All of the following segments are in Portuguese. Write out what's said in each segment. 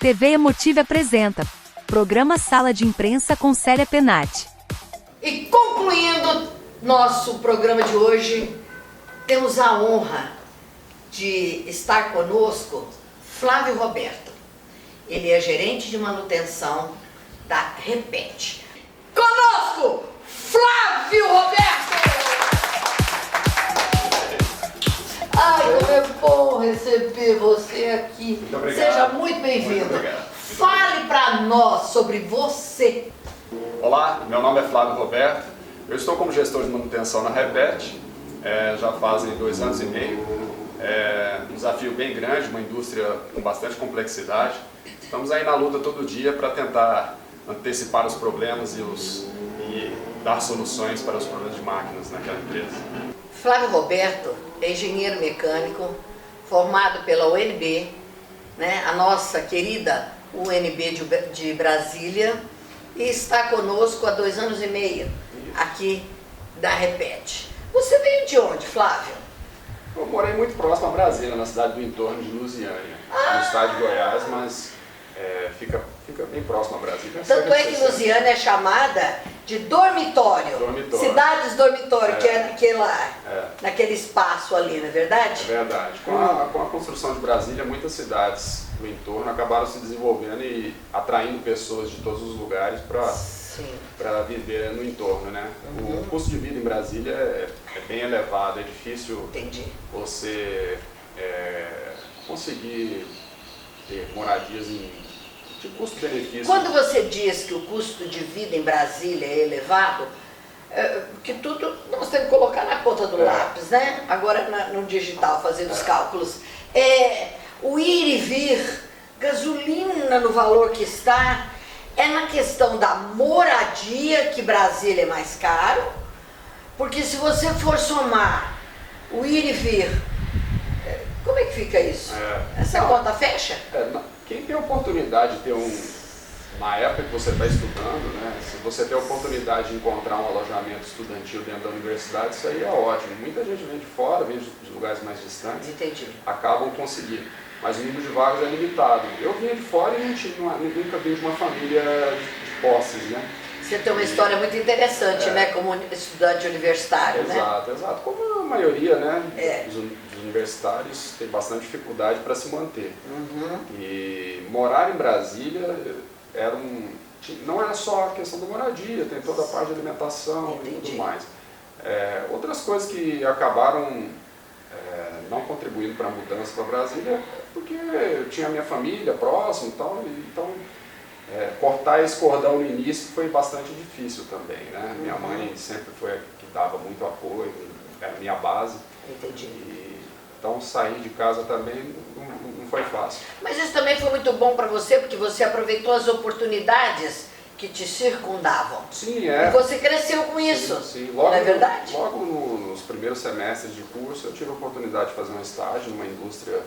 TV Emotive apresenta Programa Sala de Imprensa com Célia Penati. E concluindo nosso programa de hoje, temos a honra de estar conosco Flávio Roberto. Ele é gerente de manutenção da Repet. Conosco, Flávio Roberto! Ai, como é bom receber você aqui. Muito obrigado. Seja muito bem-vindo. Muito obrigado. Fale para nós sobre você. Olá, meu nome é Flávio Roberto. Eu estou como gestor de manutenção na Repet. Já fazem 2 anos e meio. É um desafio bem grande, uma indústria com bastante complexidade. Estamos aí na luta todo dia para tentar antecipar os problemas e dar soluções para os problemas de máquinas naquela empresa. Flávio Roberto é engenheiro mecânico, formado pela UNB, né, a nossa querida UNB de Brasília, e está conosco há 2 anos e meio aqui da Repet. Você veio de onde, Flávio? Eu morei muito próximo a Brasília, na cidade do entorno de Lusiânia, no estado de Goiás, mas fica bem próximo a Brasília. Tanto é que Lusiânia é chamada de dormitório. Cidades dormitório, que é lá, naquele espaço ali, não é verdade? É verdade. Com a construção de Brasília, muitas cidades do entorno acabaram se desenvolvendo e atraindo pessoas de todos os lugares para viver no entorno, né? O custo de vida em Brasília é bem elevado, é difícil você conseguir ter moradias de custo-benefício. Quando você diz que o custo de vida em Brasília é elevado, porque tudo nós temos que colocar na ponta do lápis, né? Agora no digital, fazendo os cálculos. O ir e vir, gasolina no valor que está, é na questão da moradia que Brasília é mais caro, porque se você for somar o ir e vir, como é que fica isso? Essa conta fecha? Quem tem a oportunidade de ter na época que você está estudando, né, se você tem a oportunidade de encontrar um alojamento estudantil dentro da universidade, isso aí é ótimo. Muita gente vem de fora, vem de lugares mais distantes, acabam conseguindo. Mas o número de vagas é limitado. Eu vinha de fora e nunca vim de uma família de posses, né? Você tem uma história muito interessante, né, como estudante universitário, né? Exato. Como a maioria, né, dos universitários tem bastante dificuldade para se manter. E morar em Brasília não era só a questão da moradia, tem toda a parte de alimentação e tudo mais. Outras coisas que acabaram não contribuindo para a mudança para Brasília, porque eu tinha minha família próximo e tal, então cortar esse cordão no início foi bastante difícil também, né? Minha mãe sempre foi a que dava muito apoio, era a minha base. Então sair de casa também não foi fácil. Mas isso também foi muito bom para você, porque você aproveitou as oportunidades que te circundavam. Sim, E você cresceu com isso, sim. Não é verdade? Logo nos primeiros semestres de curso eu tive a oportunidade de fazer um estágio numa indústria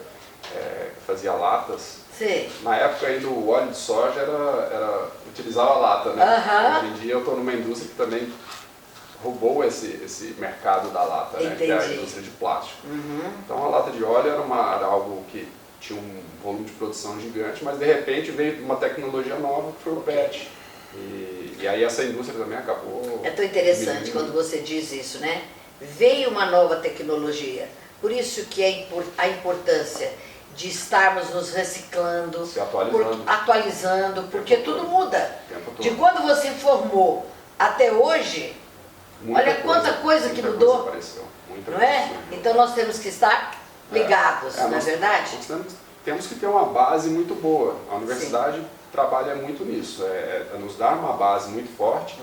que fazia latas. Sim. Na época ainda o óleo de soja utilizava lata, né? Hoje em dia eu estou numa indústria que também roubou esse mercado da lata, né? Que é a indústria de plástico. Então a lata de óleo era algo que tinha um volume de produção gigante, mas de repente veio uma tecnologia nova que foi o PET. E aí essa indústria também acabou... É tão interessante quando você diz isso, né? Veio uma nova tecnologia, por isso que a importância de estarmos nos reciclando, se atualizando, porque tudo muda. De quando você formou até hoje, olha quanta coisa que mudou, não é? Então nós temos que estar ligados, não é verdade? Temos que ter uma base muito boa. A universidade trabalha muito nisso, nos dar uma base muito forte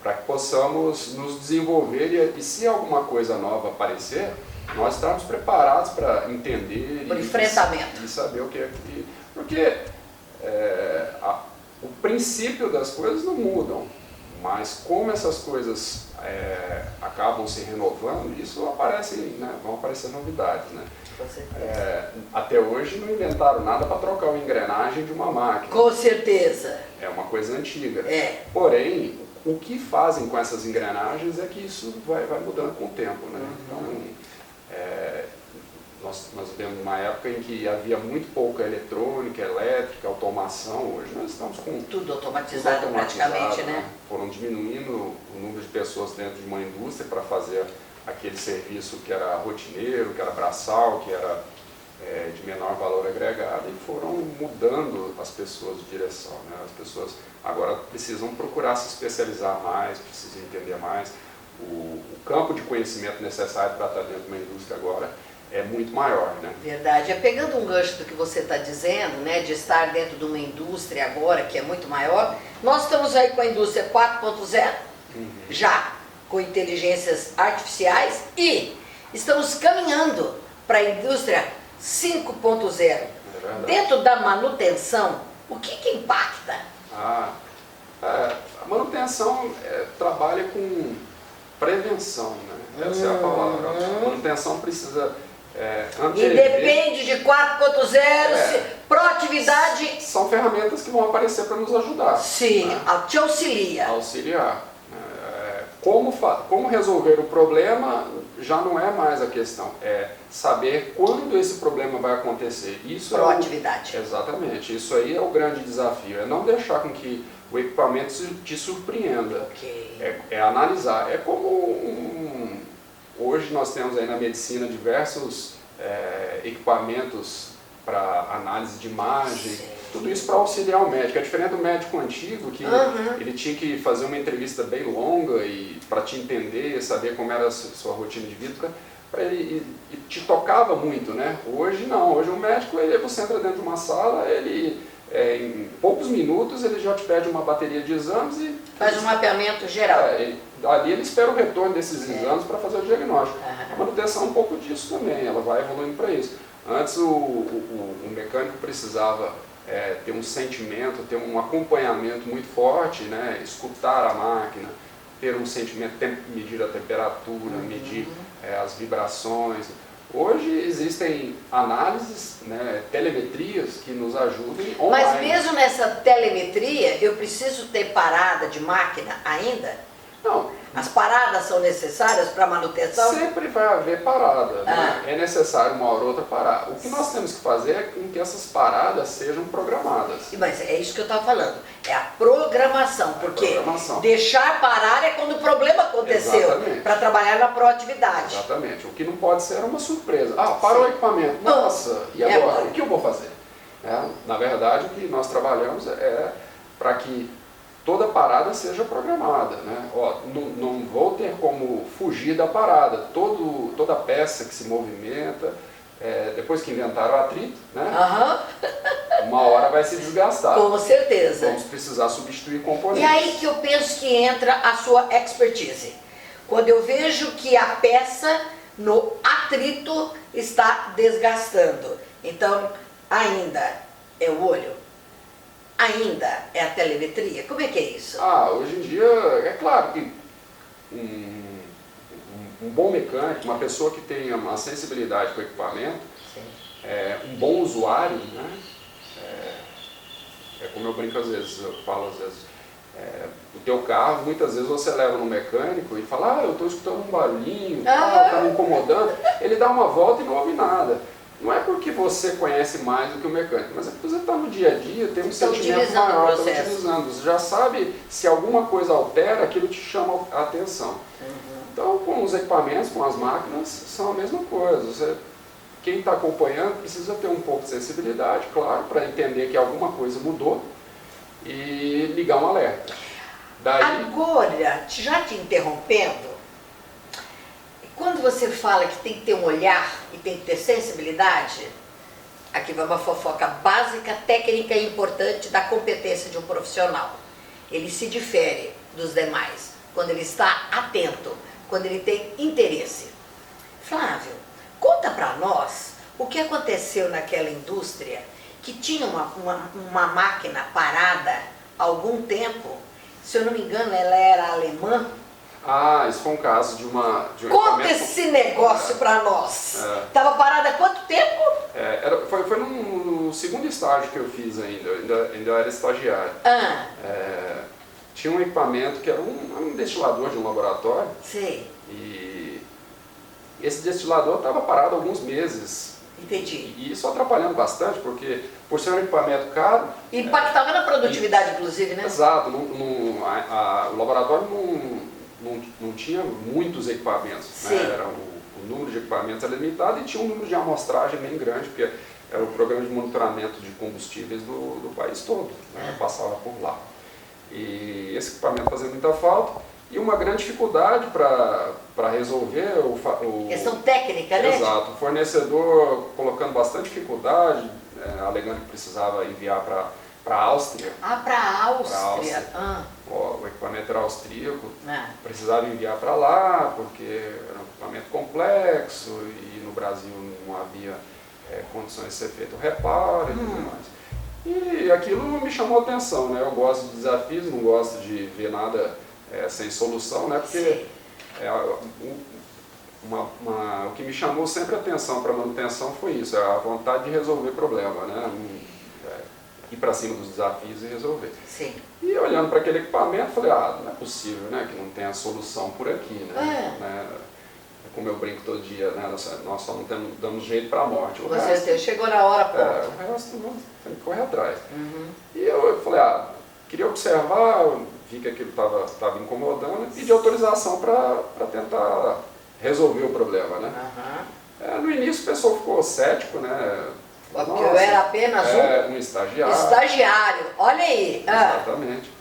para que possamos nos desenvolver e se alguma coisa nova aparecer, nós estamos preparados para entender enfrentamento. E saber o que é que... Porque o princípio das coisas não mudam, mas como essas coisas acabam se renovando, isso vão aparecer novidades, né? Até hoje não inventaram nada para trocar uma engrenagem de uma máquina. Com certeza. É uma coisa antiga. Porém, o que fazem com essas engrenagens é que isso vai mudando com o tempo, né? Então, nós vivemos uma época em que havia muito pouca eletrônica, elétrica, automação. Hoje nós estamos com tudo automatizado praticamente, né? Foram diminuindo o número de pessoas dentro de uma indústria para fazer aquele serviço que era rotineiro, que era braçal, que era de menor valor agregado, e foram mudando as pessoas de direção, né? As pessoas agora precisam procurar se especializar mais, precisam entender mais. O campo de conhecimento necessário para estar dentro de uma indústria agora é muito maior, né? Verdade. Pegando um gancho do que você está dizendo, né, de estar dentro de uma indústria agora que é muito maior, nós estamos aí com a indústria 4.0, já com inteligências artificiais, e estamos caminhando para a indústria 5.0. Dentro da manutenção, o que impacta? A manutenção trabalha com prevenção, né? Essa é a palavra. A manutenção precisa Independe de 4.0, proatividade. São ferramentas que vão aparecer para nos ajudar. Sim, né? Te auxilia. Auxiliar. Como resolver o problema já não é mais a questão, é saber quando esse problema vai acontecer. Isso proatividade. Exatamente, isso aí é o grande desafio, é não deixar com que o equipamento te surpreenda. Okay. É analisar. É como hoje nós temos aí na medicina diversos equipamentos para análise de imagem. Sim. Tudo isso para auxiliar o médico. É diferente do médico antigo, que ele tinha que fazer uma entrevista bem longa e para te entender, saber como era a sua rotina de vida, e te tocava muito, né? Hoje não, hoje o médico, você entra dentro de uma sala, em poucos minutos ele já te pede uma bateria de exames e faz um mapeamento geral. Ali ele espera o retorno desses exames para fazer o diagnóstico. A manutenção é um pouco disso também, ela vai evoluindo para isso. Antes o mecânico precisava ter um sentimento, ter um acompanhamento muito forte, né? Escutar a máquina, ter um sentimento, medir a temperatura, medir as vibrações. Hoje existem análises, né, telemetrias que nos ajudem online. Mas mesmo nessa telemetria, eu preciso ter parada de máquina ainda? Não. As paradas são necessárias para manutenção? Sempre vai haver parada, né? É necessário uma hora ou outra parar. O que nós temos que fazer é que essas paradas sejam programadas. Mas é isso que eu estava falando, é a programação, porque deixar parar é quando o problema aconteceu, para trabalhar na proatividade. Exatamente, o que não pode ser uma surpresa. Parou o equipamento, nossa, e agora? O que eu vou fazer? Na verdade, o que nós trabalhamos é para que toda parada seja programada, né? Não vou ter como fugir da parada. Toda peça que se movimenta, depois que inventaram o atrito, né? Uma hora vai se desgastar. Com certeza. Vamos precisar substituir componentes. E aí que eu penso que entra a sua expertise. Quando eu vejo que a peça no atrito está desgastando. Então, ainda é o olho? Ainda é a telemetria? Como é que é isso? Hoje em dia, é claro que um bom mecânico, uma pessoa que tenha uma sensibilidade com o equipamento, um bom usuário, né? Como eu brinco às vezes, eu falo às vezes, o teu carro, muitas vezes você leva no mecânico e fala, eu estou escutando um barulhinho, está me incomodando, ele dá uma volta e não ouve nada. Não é porque você conhece mais do que o mecânico, mas é porque você está no dia a dia, tem um sentimento maior, está utilizando. Você já sabe se alguma coisa altera, aquilo te chama a atenção. Então, com os equipamentos, com as máquinas, são a mesma coisa. Quem está acompanhando precisa ter um pouco de sensibilidade, claro, para entender que alguma coisa mudou e ligar um alerta. Agora, já te interrompendo, quando você fala que tem que ter um olhar e tem que ter sensibilidade, aqui vai uma fofoca básica, técnica e importante da competência de um profissional. Ele se difere dos demais quando ele está atento, quando ele tem interesse. Flávio, conta para nós o que aconteceu naquela indústria que tinha uma máquina parada há algum tempo. Se eu não me engano, ela era alemã. Isso foi um caso de uma... Conta esse negócio para nós. Estava parada há quanto tempo? Foi no segundo estágio que eu fiz ainda era estagiário. Tinha um equipamento que era um destilador de um laboratório. Sei. E esse destilador estava parado alguns meses. Entendi. E isso atrapalhando bastante, porque por ser um equipamento caro... E impactava na produtividade, inclusive, né? Exato. O laboratório não tinha muitos equipamentos. Né? Era o número de equipamentos era limitado e tinha um número de amostragem bem grande, porque era o programa de monitoramento de combustíveis do país todo, né? Passava por lá. E esse equipamento fazia muita falta. E uma grande dificuldade para resolver questão técnica, né? Exato. O fornecedor colocando bastante dificuldade, alegando que precisava enviar para a Áustria. Ah, para a Áustria. O equipamento era austríaco, precisava enviar para lá, porque era um equipamento complexo e no Brasil não havia condições de ser feito o reparo e tudo mais. E aquilo me chamou a atenção, né? Eu gosto de desafios, não gosto de ver nada sem solução, né? Porque o que me chamou sempre a atenção para a manutenção foi isso, a vontade de resolver problema, né? Ir para cima dos desafios e resolver. Sim. E olhando para aquele equipamento, falei, não é possível, né? Que não tenha solução por aqui, né? Como eu brinco todo dia, né? Nós só não damos jeito para a morte. Você chegou na hora, pô. O resto tem que correr atrás. E eu falei, queria observar, vi que aquilo estava incomodando e pedi autorização para tentar resolver o problema, né? No início o pessoal ficou cético, né? Porque eu era apenas um estagiário. Estagiário, olha aí. Exatamente.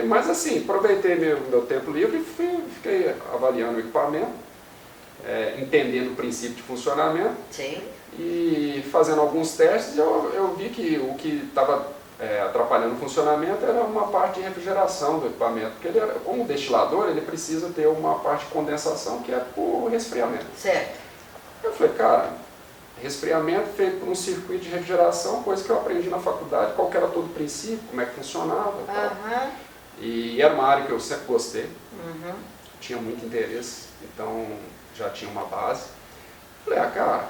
Mas assim, aproveitei meu tempo livre e fiquei avaliando o equipamento, entendendo o princípio de funcionamento. Sim. E fazendo alguns testes, eu vi que o que estava atrapalhando o funcionamento era uma parte de refrigeração do equipamento, porque como destilador, ele precisa ter uma parte de condensação que é por resfriamento. Certo. Eu falei, cara, resfriamento feito por um circuito de refrigeração, coisa que eu aprendi na faculdade, qual que era todo o princípio, como é que funcionava e tal. E era uma área que eu sempre gostei, tinha muito interesse, então já tinha uma base. Falei, cara,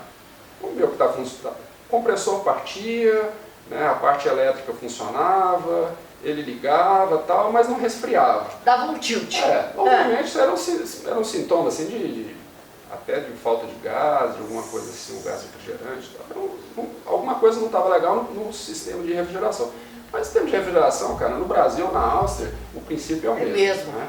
vamos ver o que está funcionando. O compressor partia, né, a parte elétrica funcionava, ele ligava e tal, mas não resfriava. Dava um tilt. Obviamente eram sintomas assim, até de falta de gás, de alguma coisa assim, um gás refrigerante. Alguma coisa não estava legal no sistema de refrigeração. Mas o sistema de refrigeração, cara, no Brasil, na Áustria, o princípio é o mesmo. Né?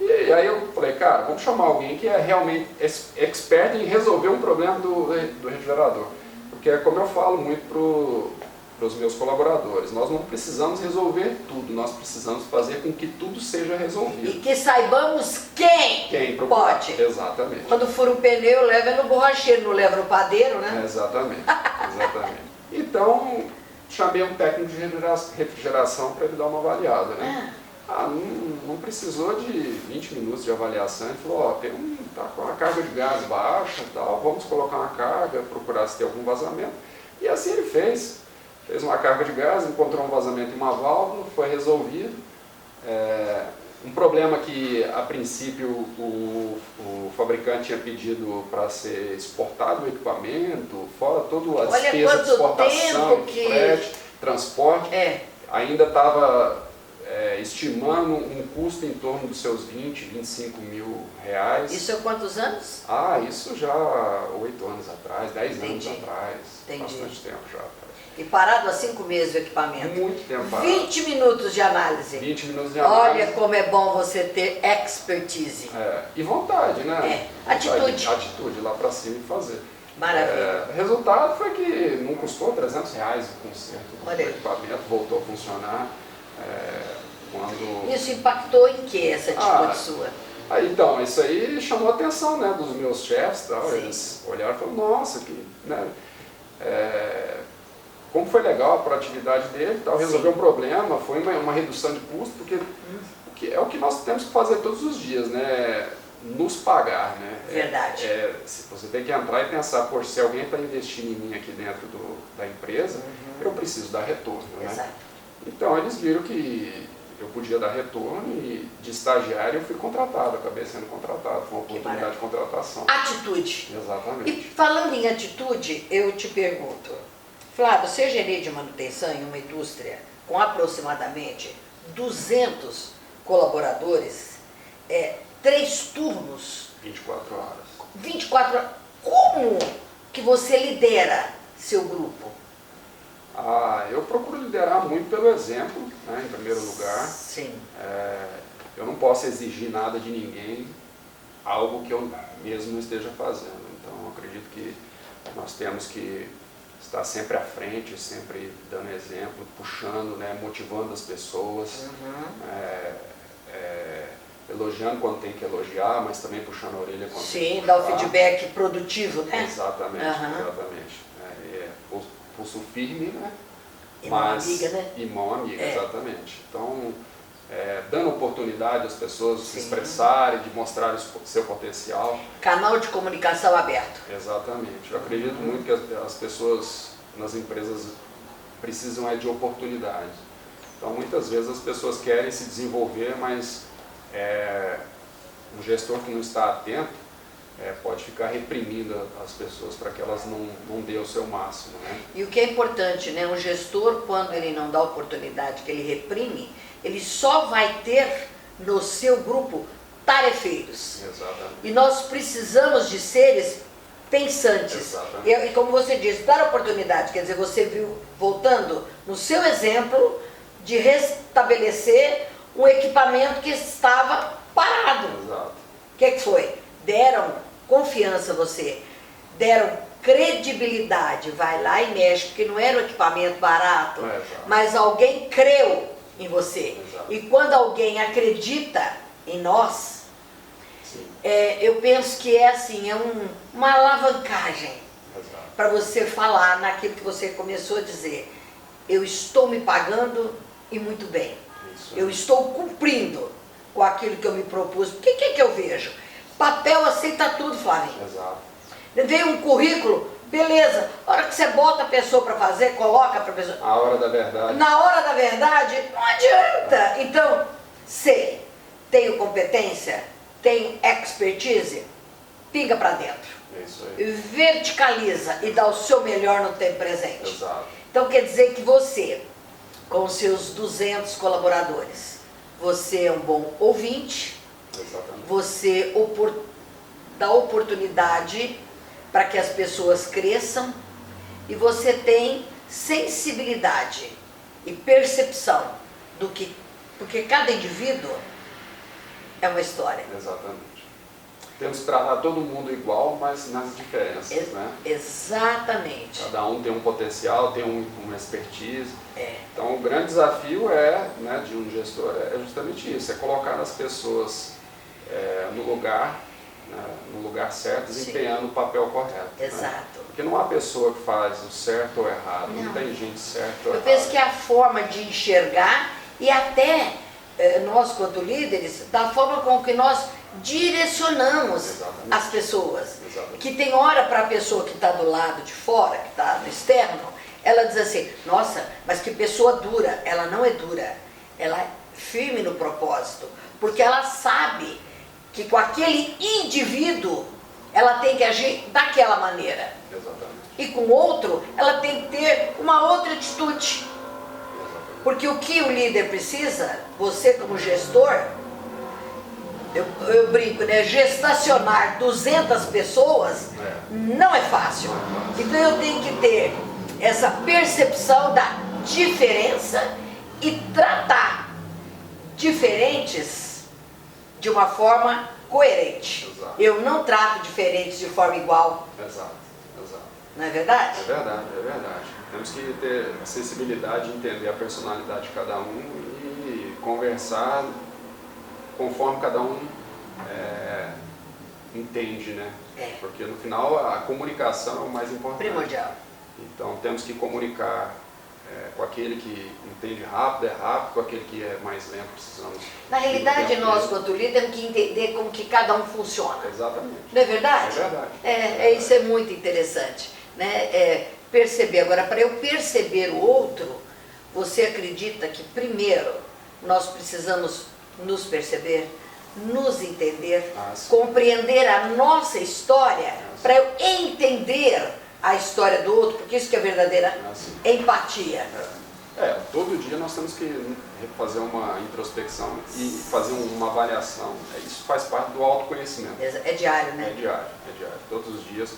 E aí eu falei, cara, vamos chamar alguém que é realmente expert em resolver um problema do refrigerador. Porque é como eu falo muito para os meus colaboradores, nós não precisamos resolver tudo, nós precisamos fazer com que tudo seja resolvido. E que saibamos quem pode. Exatamente. Quando for um pneu, leva no borracheiro, não leva no padeiro, né? Exatamente. Então, chamei um técnico de refrigeração para ele dar uma avaliada, né? Não precisou de 20 minutos de avaliação, ele falou, tá com uma carga de gás baixa e tal, vamos colocar uma carga, procurar se tem algum vazamento. E assim ele fez uma carga de gás, encontrou um vazamento em uma válvula, foi resolvido. Um problema que a princípio o fabricante tinha pedido para ser exportado o equipamento, fora toda a despesa de exportação, frete, transporte, ainda estava estimando um custo em torno dos seus 20, 25 mil reais. Isso há quantos anos? Isso já 8 anos atrás, 10 anos atrás, bastante tempo já. E parado há 5 meses o equipamento. Muito tempo parado. 20 minutos de análise. 20 minutos de análise. Olha como é bom você ter expertise. E vontade, né? Atitude. Atitude, lá pra cima e fazer. Maravilha. Resultado foi que não custou R$300 o conserto do equipamento, voltou a funcionar. Isso impactou em que essa atitude sua? Então, isso aí chamou a atenção, né, dos meus chefes. Eles olharam e falaram, nossa, como foi legal a proatividade dele, resolveu um problema, foi uma redução de custo, porque é o que nós temos que fazer todos os dias, né? Nos pagar, né? Verdade. Você tem que entrar e pensar, se alguém está investindo em mim aqui dentro da empresa, eu preciso dar retorno, né? Exato. Então eles viram que eu podia dar retorno e de estagiário eu fui contratado, acabei sendo contratado, foi uma oportunidade de contratação. Atitude. Exatamente. E falando em atitude, eu te pergunto, Flávio, ser gerente de manutenção em uma indústria com aproximadamente 200 colaboradores, 3 turnos, 24 horas. 24 horas. Como que você lidera seu grupo? Eu procuro liderar muito pelo exemplo, né, em primeiro lugar. Sim. Eu não posso exigir nada de ninguém, algo que eu mesmo não esteja fazendo. Então, eu acredito que nós temos que estar sempre à frente, sempre dando exemplo, puxando, né, motivando as pessoas, elogiando quando tem que elogiar, mas também puxando a orelha quando tem que Sim, puxar. dar o feedback produtivo, né? Exatamente, exatamente. Pulso firme, né? E mão amiga, né? E mão amiga, exatamente. Então, dando oportunidade às pessoas de se expressarem, de mostrarem o seu potencial. Canal de comunicação aberto. Exatamente. Eu acredito muito que as pessoas nas empresas precisam de oportunidades. Então, muitas vezes as pessoas querem se desenvolver, mas um gestor que não está atento pode ficar reprimindo as pessoas para que elas não dêem o seu máximo, né? E o que é importante, né? Um gestor, quando ele não dá oportunidade, que ele reprime, ele só vai ter no seu grupo tarefeiros. Exatamente. E nós precisamos de seres pensantes. Exatamente. E como você disse, dar oportunidade, quer dizer, você viu, voltando no seu exemplo, de restabelecer um equipamento que estava parado. Exato. O que foi? Deram confiança a você, deram credibilidade, vai lá e mexe, porque não era um equipamento barato, mas alguém creu em você. Exato. E quando alguém acredita em nós, eu penso que assim, uma alavancagem para você falar naquilo que você começou a dizer. Eu estou me pagando e muito bem. Eu estou cumprindo com aquilo que eu me propus. O que que eu vejo? Papel aceita tudo, Flavinho. Exato. Veio um currículo, beleza. A hora que você bota a pessoa para fazer, coloca para a pessoa. A hora da verdade. Na hora da verdade, não adianta. Então, sei, tenho competência, tenho expertise, pinga para dentro. É isso aí. Verticaliza e dá o seu melhor no tempo presente. Exato. Então quer dizer que você, com seus 200 colaboradores, você é um bom ouvinte. Exatamente. Você dá oportunidade para que as pessoas cresçam e você tem sensibilidade e percepção do que, porque cada indivíduo é uma história. Exatamente. Temos que tratar todo mundo igual, mas nas diferenças, né? Exatamente. Cada um tem um potencial, tem uma expertise. Então o grande desafio né, de um gestor é justamente isso, é colocar as pessoas no lugar certo, desempenhando o papel correto. Exato. Né? Porque não há pessoa que faz o certo ou errado, não tem gente certa ou errada. Eu penso que é a forma de enxergar e até nós, quanto líderes, da forma com que nós direcionamos as pessoas. Exatamente. Que tem hora para a pessoa que está do lado de fora, que está no externo, ela diz assim, nossa, mas que pessoa dura. Ela não é dura, ela é firme no propósito, porque ela sabe que com aquele indivíduo ela tem que agir daquela maneira. Exatamente. E com outro, ela tem que ter uma outra atitude. Porque o que o líder precisa, você como gestor, eu brinco, né? Gestacionar 200 pessoas não é fácil. Então eu tenho que ter essa percepção da diferença e tratar diferentes de uma forma coerente. Exato. Eu não trato diferentes de forma igual. Exato. Não é verdade? É verdade. Temos que ter a sensibilidade de entender a personalidade de cada um e conversar conforme cada um entende, né? Porque no final a comunicação é o mais importante. Primordial. Então temos que comunicar com aquele que entende rápido, com aquele que é mais lento, precisamos... Na realidade, nós, quanto líder, temos que entender como que cada um funciona. Exatamente. Não é verdade? É verdade. Isso é muito interessante. Né? Perceber. Agora, para eu perceber o outro, você acredita que, primeiro, nós precisamos nos perceber, nos entender, compreender a nossa história, para eu entender a história do outro, porque isso que é verdadeira empatia. Todo dia nós temos que fazer uma introspecção e fazer uma avaliação. Isso faz parte do autoconhecimento. É diário, né? É diário. Todos os dias,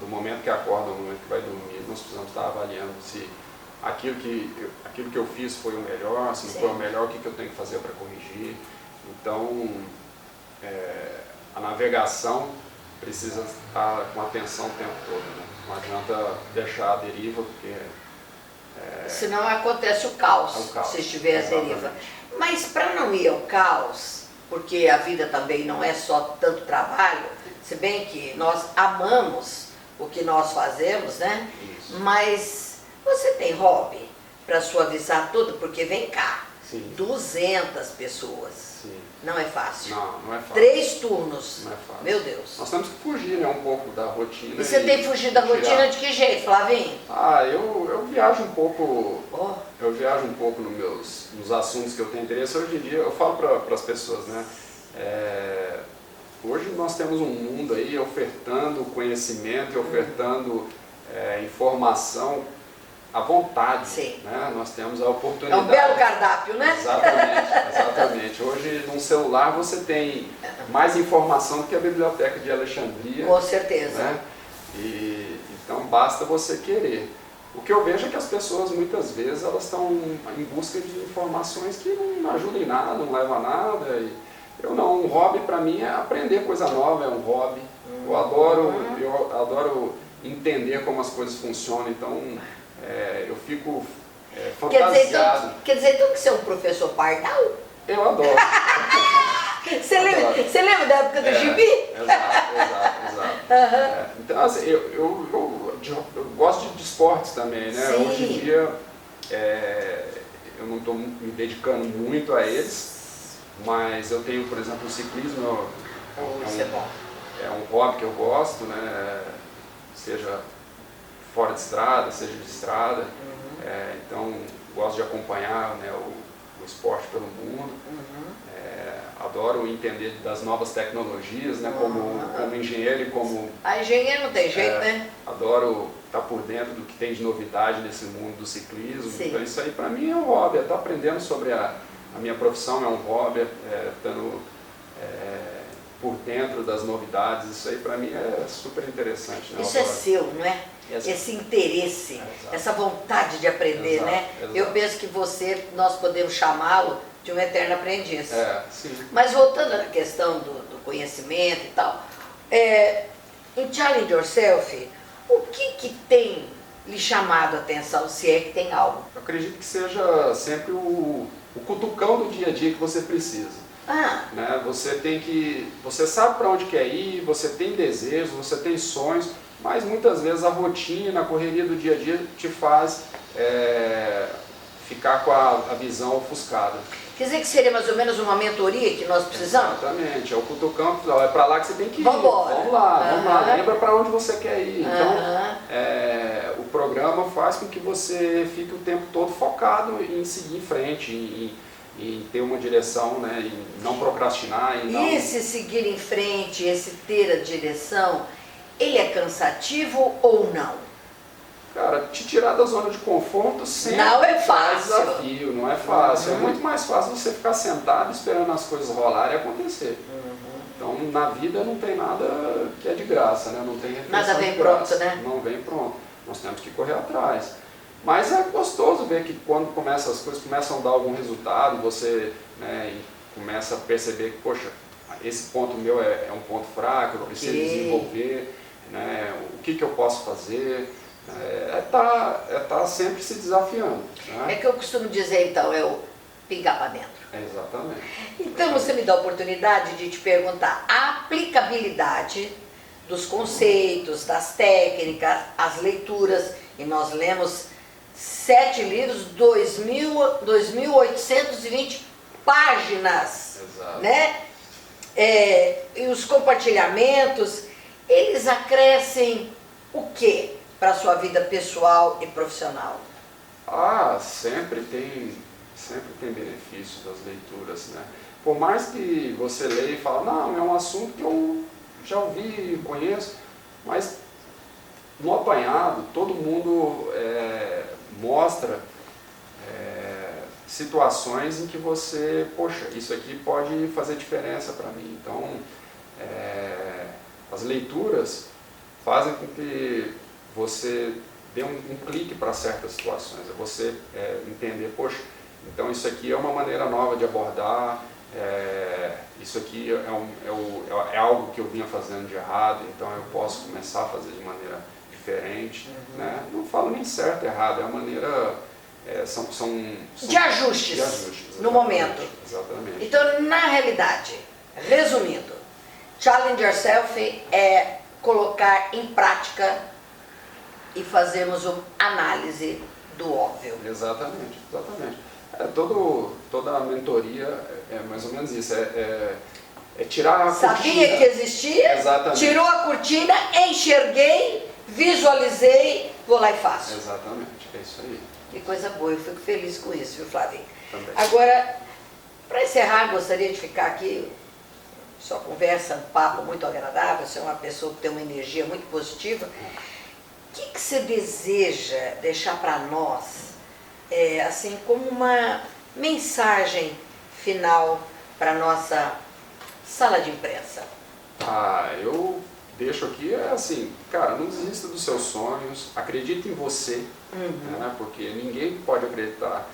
do momento que acorda ao momento que vai dormir, nós precisamos estar avaliando se aquilo que eu fiz foi o melhor, se não foi o melhor, o que eu tenho que fazer para corrigir. Então, a navegação precisa estar com atenção o tempo todo, né? Não adianta deixar a deriva, porque... senão acontece o caos, se estiver a deriva. Mas para não ir ao caos, porque a vida também não é só tanto trabalho, se bem que nós amamos o que nós fazemos, né? Isso. Mas você tem hobby para suavizar tudo? Porque vem cá, Sim. 200 pessoas. Sim. Não é fácil. Não é fácil. 3 turnos. Não é fácil. Meu Deus. Nós temos que fugir, né, um pouco da rotina. E você tem fugido da rotina de que jeito, Flavinho? Eu viajo um pouco. Oh. Eu viajo um pouco nos assuntos que eu tenho interesse. Hoje em dia, eu falo para as pessoas, né? Hoje nós temos um mundo aí ofertando conhecimento e ofertando informação à vontade. Sim. Né? Nós temos a oportunidade. É um belo cardápio, né? Exatamente. Hoje, num celular, você tem mais informação do que a Biblioteca de Alexandria. Com certeza. Né? Então, basta você querer. O que eu vejo é que as pessoas, muitas vezes, elas estão em busca de informações que não ajudam em nada, não levam a nada. Eu não, um hobby para mim é aprender coisa nova, é um hobby. Eu adoro entender como as coisas funcionam, então eu fico fantasiado. Quer dizer então que você é um professor pardal? Eu adoro. Você lembra da época do gibi? Exato. Então, assim, eu gosto de esportes também, né? Sim. Hoje em dia eu não estou me dedicando muito a eles, mas eu tenho, por exemplo, o ciclismo. Isso é bom. É um hobby que eu gosto, né? Seja fora de estrada, seja de estrada. Então, gosto de acompanhar, né, o esporte pelo mundo. Adoro entender das novas tecnologias, né, como engenheiro e como... A engenheiro não tem jeito, né? Adoro estar por dentro do que tem de novidade nesse mundo do ciclismo. Sim. Então isso aí para mim é um hobby, estar aprendendo sobre a minha profissão é um hobby, estando por dentro das novidades, isso aí para mim é super interessante. Né? Isso é seu, não é? Esse interesse, essa vontade de aprender, né? Eu penso que nós podemos chamá-lo de um eterno aprendiz. Sim. Mas voltando à questão do conhecimento e tal, em Challenge Yourself, o que tem lhe chamado a atenção, se é que tem algo? Eu acredito que seja sempre o cutucão do dia a dia que você precisa. Né? Você sabe para onde quer ir, você tem desejos, você tem sonhos, mas muitas vezes a rotina, a correria do dia a dia te faz ficar com a visão ofuscada. Quer dizer que seria mais ou menos uma mentoria que nós precisamos? Exatamente, é o cutucão, é para lá que você tem que ir. Vamos lá, lembra para onde você quer ir. Então, o programa faz com que você fique o tempo todo focado em seguir em frente, em ter uma direção, né, em não procrastinar. E esse seguir em frente, esse ter a direção, ele é cansativo ou não? Cara, te tirar da zona de conforto sempre não é fácil. Desafio, não é fácil. É muito mais fácil você ficar sentado esperando as coisas rolarem e acontecer. Então, na vida não tem nada que é de graça, né? Não tem nada vem pronto, né? Não vem pronto. Nós temos que correr atrás. Mas é gostoso ver que quando as coisas começam a dar algum resultado, você, né, começa a perceber que, poxa, esse ponto meu é um ponto fraco, eu preciso desenvolver, né? O que eu posso fazer. Tá sempre se desafiando. Né? É que eu costumo dizer, então, é o pingar para dentro. Exatamente. Então você me dá a oportunidade de te perguntar a aplicabilidade dos conceitos, das técnicas, as leituras, e nós lemos 7 livros, 2.820 páginas. Exato. Né? E os compartilhamentos, eles acrescem o quê para a sua vida pessoal e profissional? Sempre tem benefício das leituras, né? Por mais que você leia e fale, não, é um assunto que eu já ouvi, conheço, mas no apanhado todo mundo mostra situações em que você, poxa, isso aqui pode fazer diferença para mim. Então, as leituras fazem com que você dê um clique para certas situações, é você entender, poxa, então isso aqui é uma maneira nova de abordar, isso aqui é algo que eu vinha fazendo de errado, então eu posso começar a fazer de maneira diferente, né? Não falo nem certo e errado, é a maneira, são de ajustes, no momento. Exatamente. Então, na realidade, resumindo, Challenge Yourself é colocar em prática e fazermos uma análise do óbvio. Exatamente, exatamente. Toda a mentoria é mais ou menos isso, tirar a cortina. Sabia que existia, Exatamente. Tirou a cortina, enxerguei, visualizei, vou lá e faço. Exatamente, é isso aí. Que coisa boa, eu fico feliz com isso, viu, Flavinho? Também. Agora, para encerrar, gostaria de ficar aqui, sua conversa, um papo muito agradável, você é uma pessoa que tem uma energia muito positiva. O que você deseja deixar para nós, assim, como uma mensagem final para a nossa sala de imprensa? Eu deixo aqui, assim, cara, não desista dos seus sonhos, acredite em você, né, porque ninguém pode acreditar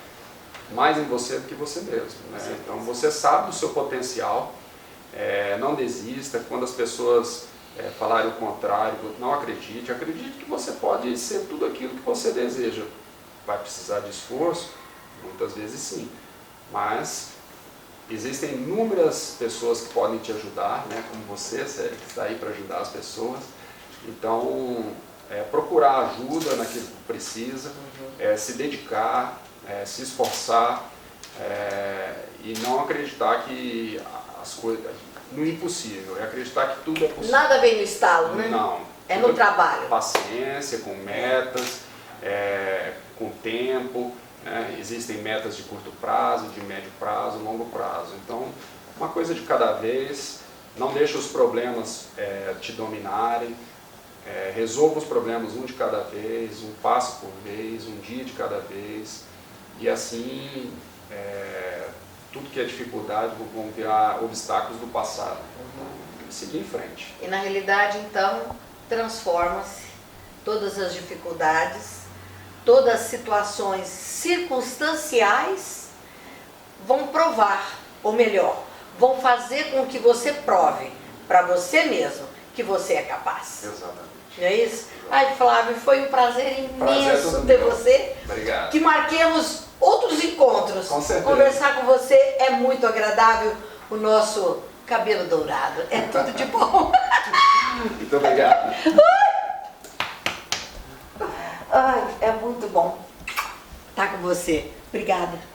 mais em você do que você mesmo, né? Então você sabe do seu potencial, não desista. Quando as pessoas falarem o contrário, não acredite, acredite que você pode ser tudo aquilo que você deseja. Vai precisar de esforço? Muitas vezes sim, mas existem inúmeras pessoas que podem te ajudar, né, como você está aí para ajudar as pessoas. Então, procurar ajuda naquilo que precisa, se dedicar, se esforçar e não acreditar que as coisas, no impossível, acreditar que tudo é possível. Nada vem no estalo, né? Não. É no trabalho. Paciência, com metas, com tempo. Existem metas de curto prazo, de médio prazo, longo prazo. Então, uma coisa de cada vez, não deixe os problemas te dominarem, resolva os problemas um de cada vez, um passo por vez, um dia de cada vez, e assim, tudo que é dificuldade vão virar obstáculos do passado. Seguir em frente. E na realidade, então, transforma-se todas as dificuldades, todas as situações circunstanciais vão provar, ou melhor, vão fazer com que você prove para você mesmo que você é capaz. Exatamente. Não é isso? Ai, Flávio, foi um prazer imenso ter você. Obrigado. Que marquemos outros encontros. Com certeza. Conversar com você é muito agradável. O nosso cabelo dourado é tudo de bom. Muito obrigado. Ai, é muito bom estar com você. Obrigada.